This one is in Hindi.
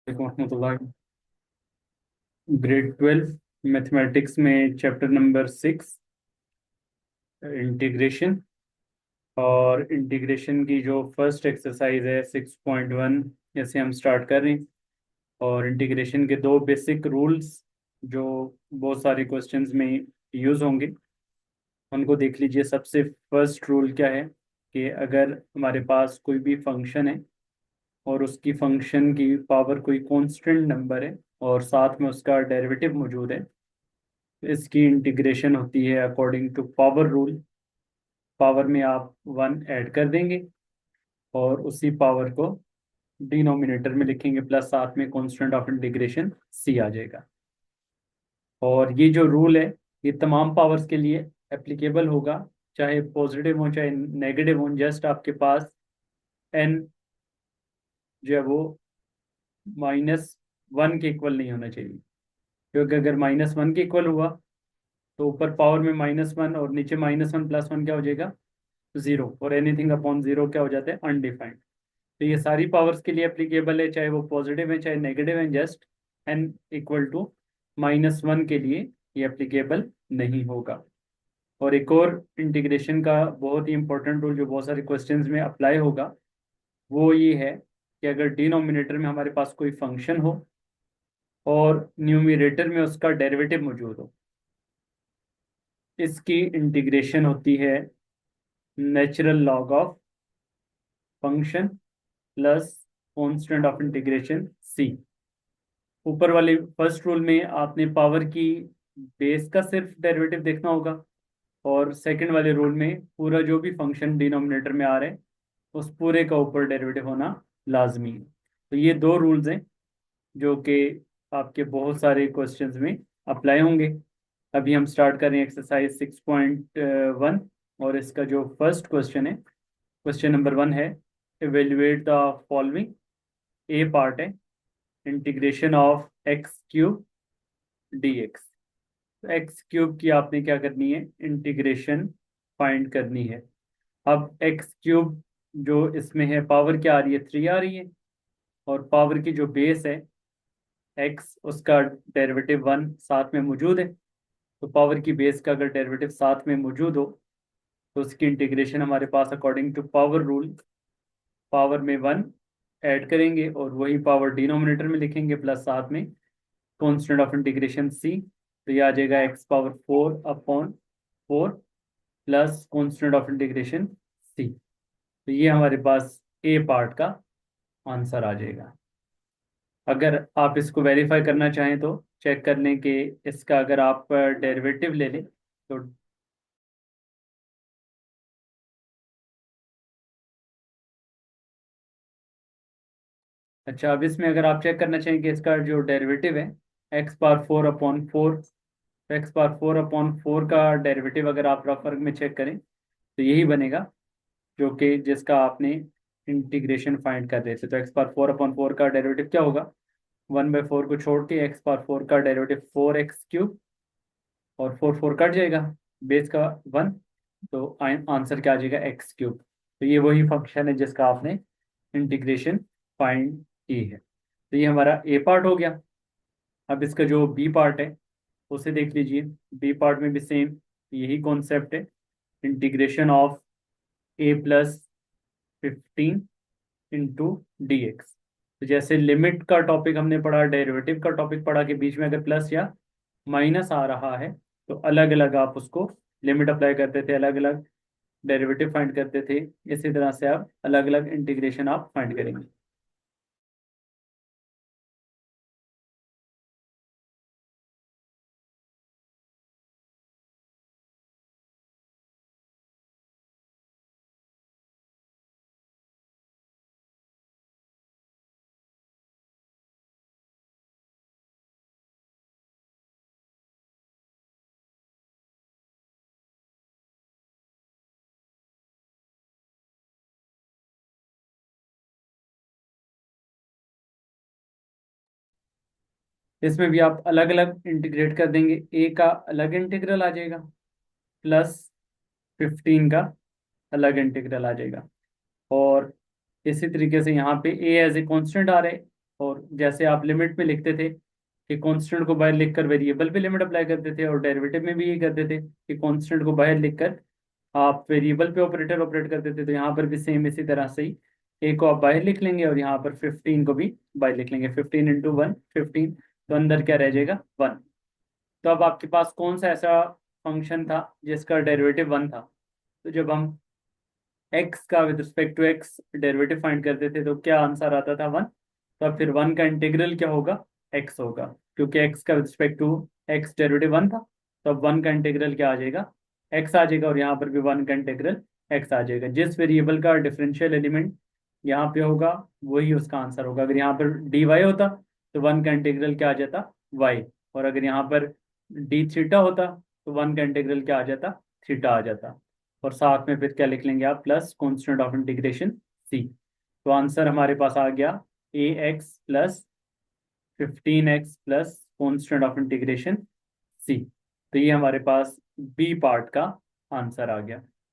रहमतुल्लाह। ग्रेड 12 मैथमेटिक्स में चैप्टर नंबर 6 इंटीग्रेशन। और इंटीग्रेशन की जो फर्स्ट एक्सरसाइज है 6.1 ऐसे हम स्टार्ट कर रहे हैं। और इंटीग्रेशन के दो बेसिक रूल्स जो बहुत सारे क्वेश्चंस में यूज़ होंगे उनको देख लीजिए। सबसे फर्स्ट रूल क्या है कि अगर हमारे पास कोई भी फंक्शन है और उसकी फंक्शन की पावर कोई कांस्टेंट नंबर है और साथ में उसका डेरिवेटिव मौजूद है, इसकी इंटीग्रेशन होती है according to power rule. Power में आप 1 ऐड कर देंगे और उसी पावर को डिनोमिनेटर में लिखेंगे प्लस साथ में कांस्टेंट ऑफ इंटीग्रेशन c आ जाएगा। और ये जो रूल है ये तमाम पावर्स के लिए एप्लीकेबल होगा, चाहे पॉजिटिव हो चाहे नेगेटिव हो। जस्ट आपके पास n जो है वो -1 के इक्वल नहीं होना चाहिए, क्योंकि अगर -1 के इक्वल हुआ तो ऊपर पावर में -1 और नीचे -1 + 1 क्या हो जाएगा, 0। और एनीथिंग अपॉन 0 क्या हो जाता है, अनडिफाइंड। तो ये सारी पावर्स के लिए एप्लीकेबल है, चाहे वो पॉजिटिव है चाहे नेगेटिव है। जस्ट n = -1 के लिए ये एप्लीकेबल नहीं होगा। और एक और इंटीग्रेशन का बहुत ही इंपॉर्टेंट रूल जो बहुत सारे क्वेश्चंस में अप्लाई होगा वो ये है कि अगर डिनोमिनेटर में हमारे पास कोई फंक्शन हो और न्यूमरेटर में उसका डेरिवेटिव मौजूद हो, इसकी इंटीग्रेशन होती है natural log of function plus constant of integration c। ऊपर वाले फर्स्ट रूल में आपने पावर की बेस का सिर्फ डेरिवेटिव देखना होगा, और सेकंड वाले रूल में पूरा जो भी फंक्शन डिनोमिनेटर में आ रहा है उस पूरे का ऊपर डेरिवेटिव होना लाजमी है। तो ये दो रूल्स हैं जो कि आपके बहुत सारे क्वेश्चंस में अप्लाई होंगे। अभी हम स्टार्ट करें एक्सरसाइज 6.1। और इसका जो फर्स्ट क्वेश्चन है, क्वेश्चन नंबर 1 है, evaluate the following. A part है integration of x³ dx। x³ की आपने क्या करनी है, इंटीग्रेशन फाइंड करनी है। अब x³ जो इसमें है पावर क्या आ रही है, 3 आ रही है। और पावर की जो बेस है x, उसका डेरिवेटिव 1 साथ में मौजूद है। तो पावर की बेस का अगर डेरिवेटिव साथ में मौजूद हो तो उसकी इंटीग्रेशन हमारे पास according to power rule, power में 1 ऐड करेंगे और वही पावर डिनोमिनेटर में लिखेंगे प्लस साथ में कांस्टेंट ऑफ इंटीग्रेशन c। तो ये आ जाएगा x⁴/4 plus constant of integration c। तो ये हमारे पास ए पार्ट का आंसर आ जाएगा। अगर आप इसको वेरीफाई करना चाहें तो चेक कर लें कि इसका अगर आप डेरिवेटिव ले लें तो। अच्छा, अब इसमें अगर आप चेक करना चाहें कि इसका जो डेरिवेटिव है x⁴/4, तो x⁴/4 का डेरिवेटिव अगर आप रफ वर्क में चेक करें तो यही बनेगा जो कि जिसका आपने इंटीग्रेशन फाइंड कर रहे थे। तो x⁴/4 का डेरिवेटिव क्या होगा, 1/4 को छोड़ के x⁴ का डेरिवेटिव 4x³ और 4 कट जाएगा, बेस का 1। तो आंसर क्या आ जाएगा, x³। तो ये वही फंक्शन है जिसका आपने इंटीग्रेशन फाइंड की है। तो ये हमारा ए पार्ट हो गया। अब इसका जो बी पार्ट है उसे देख लीजिए। बी पार्ट में भी सेम यही कॉन्सेप्ट है, इंटीग्रेशन ऑफ a+15 × dx। तो जैसे लिमिट का टॉपिक हमने पढ़ा, डेरिवेटिव का टॉपिक पढ़ा कि बीच में अगर प्लस या माइनस आ रहा है तो अलग अलग आप उसको लिमिट अप्लाई करते थे, अलग अलग डेरिवेटिव फाइंड करते थे। इसी तरह से आप अलग अलग इंटीग्रेशन आप फाइंड करेंगे। इसमें भी आप अलग अलग इंटीग्रेट कर देंगे। ए का अलग इंटीग्रल आ जाएगा प्लस 15 का अलग इंटीग्रल आ जाएगा। और इसी तरीके से यहाँ पे ए एज ए कांस्टेंट आ रहा है और जैसे आप लिमिट में लिखते थे कि कांस्टेंट को बाहर लिखकर वेरिएबल पे लिमिट अप्लाई करते थे, और डेरिवेटिव में भी ये करते थे कि कांस्टेंट को बाहर लिखकर आप वेरिएबल पे ऑपरेटर ऑपरेट करते थे। तो यहाँ पर भी सेम इसी तरह से ही ए को आप बाहर लिख लेंगे और यहाँ पर 15 को भी बाहर लिख लेंगे। 15 इंटू 1 15, तो अंदर क्या रह जाएगा 1। तो अब आपके पास कौन सा ऐसा फंक्शन था जिसका डेरिवेटिव 1 था? तो जब हम x का with respect to x derivative find करते थे तो क्या आंसर आता था 1। तो अब फिर 1 का इंटीग्रल क्या होगा? x होगा, क्योंकि x का with respect to x derivative 1 था। तो अब 1 का इंटीग्रल क्या आ जाएगा? x आ जाएगा, और यहाँ पर भी 1 का इंटीग्रल x आ जाएगा। जिस वेरिएबल का डिफरेंशियल एलिमेंट यहाँ पे होगा वही उसका आंसर होगा। अगर यहाँ पर dy होता तो 1 का इंटीग्रल क्या आ जाता? y। और अगर यहाँ पर d थीटा होता तो 1 का इंटीग्रल क्या आ जाता? थीटा आ जाता। और साथ में फिर क्या लिख लेंगे आप? Plus constant of integration c। तो आंसर हमारे पास आ गया a x plus 15x plus constant of integration c। तो ये हमारे पास बी पार्ट का आंसर आ गया।